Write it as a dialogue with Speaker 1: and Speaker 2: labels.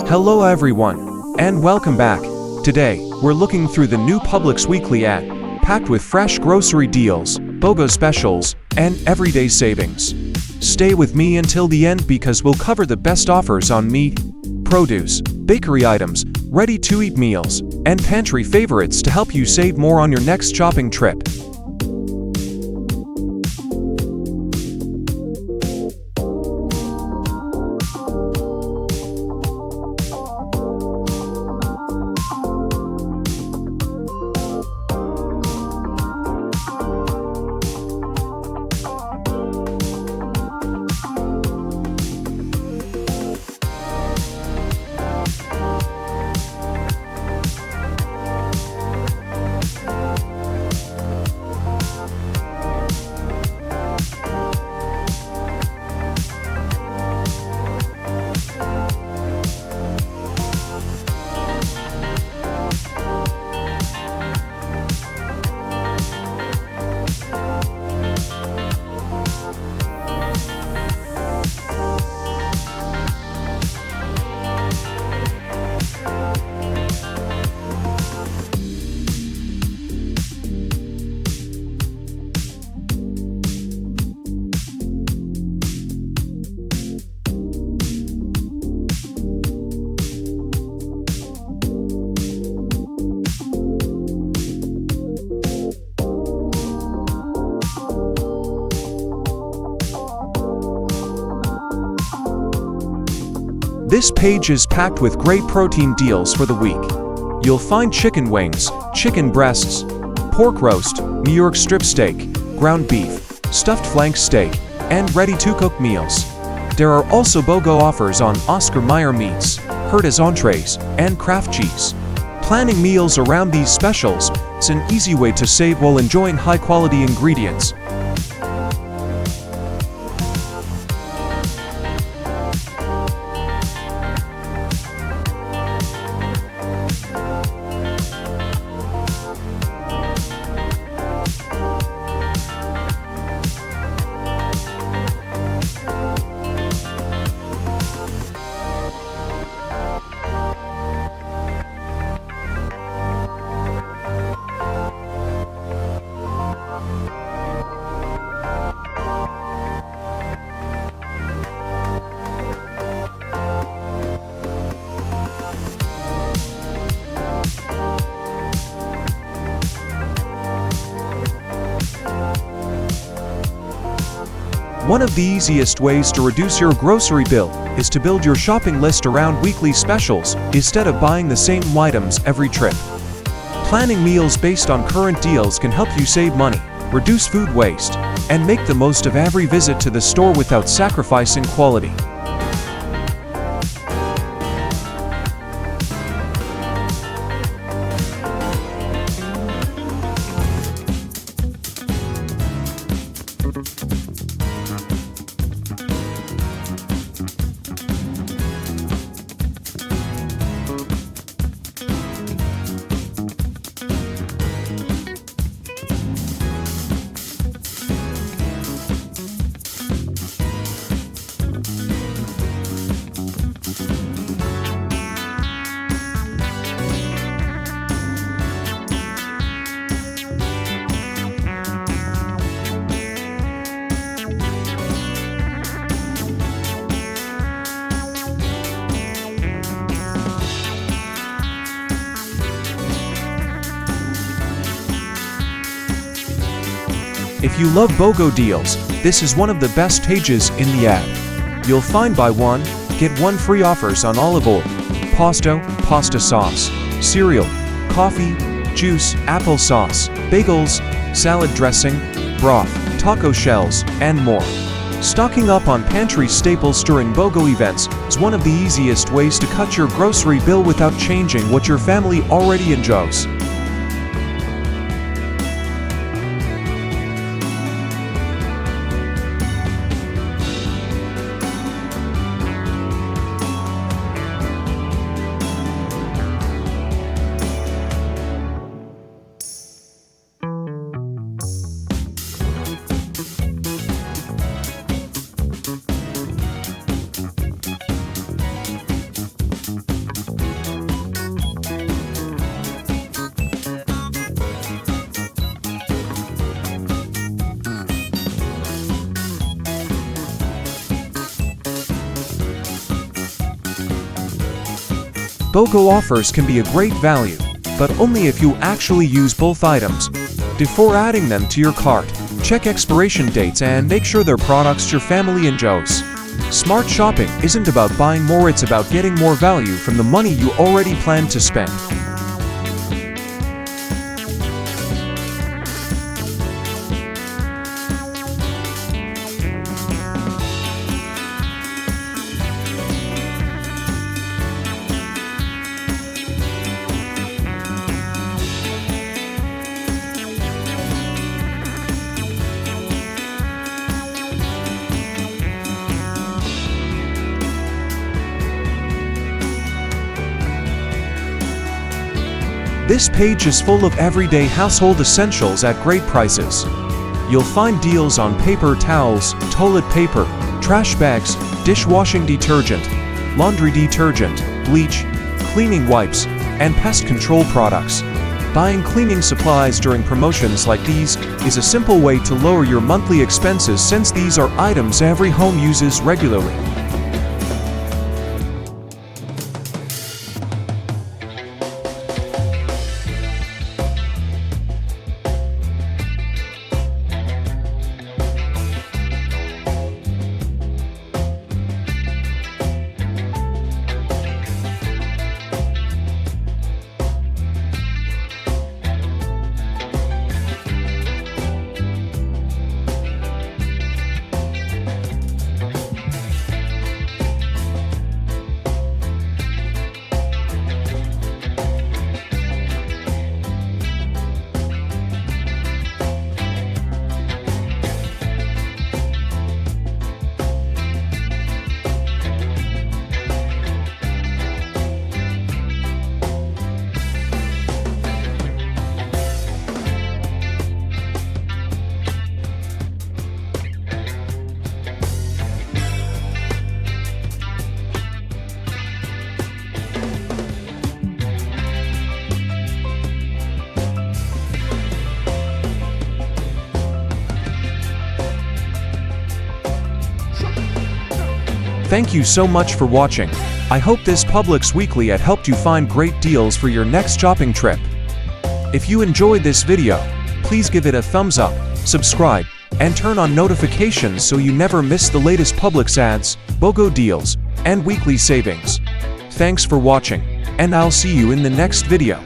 Speaker 1: Hello everyone, and welcome back. Today, we're looking through the new Publix Weekly Ad, packed with fresh grocery deals, BOGO specials, and everyday savings. Stay with me until the end because we'll cover the best offers on meat, produce, bakery items, ready-to-eat meals, and pantry favorites to help you save more on your next shopping trip. This page is packed with great protein deals for the week. You'll find chicken wings, chicken breasts, pork roast, New York strip steak, ground beef, stuffed flank steak, and ready-to-cook meals. There are also BOGO offers on Oscar Mayer meats, Herta's entrees, and Kraft cheese. Planning meals around these specials is an easy way to save while enjoying high-quality ingredients. One of the easiest ways to reduce your grocery bill is to build your shopping list around weekly specials instead of buying the same items every trip. Planning meals based on current deals can help you save money, reduce food waste, and make the most of every visit to the store without sacrificing quality. If you love BOGO deals, this is one of the best pages in the ad. You'll find buy one, get one free offers on olive oil, pasta sauce, cereal, coffee, juice, applesauce, bagels, salad dressing, broth, taco shells, and more. Stocking up on pantry staples during BOGO events is one of the easiest ways to cut your grocery bill without changing what your family already enjoys. BOGO offers can be a great value, but only if you actually use both items. Before adding them to your cart, check expiration dates and make sure they're products your family enjoys. Smart shopping isn't about buying more, it's about getting more value from the money you already planned to spend. This page is full of everyday household essentials at great prices. You'll find deals on paper towels, toilet paper, trash bags, dishwashing detergent, laundry detergent, bleach, cleaning wipes, and pest control products. Buying cleaning supplies during promotions like these is a simple way to lower your monthly expenses, since these are items every home uses regularly. Thank you so much for watching. I hope this Publix Weekly Ad helped you find great deals for your next shopping trip. If you enjoyed this video, please give it a thumbs up, subscribe, and turn on notifications so you never miss the latest Publix ads, BOGO deals, and weekly savings. Thanks for watching, and I'll see you in the next video.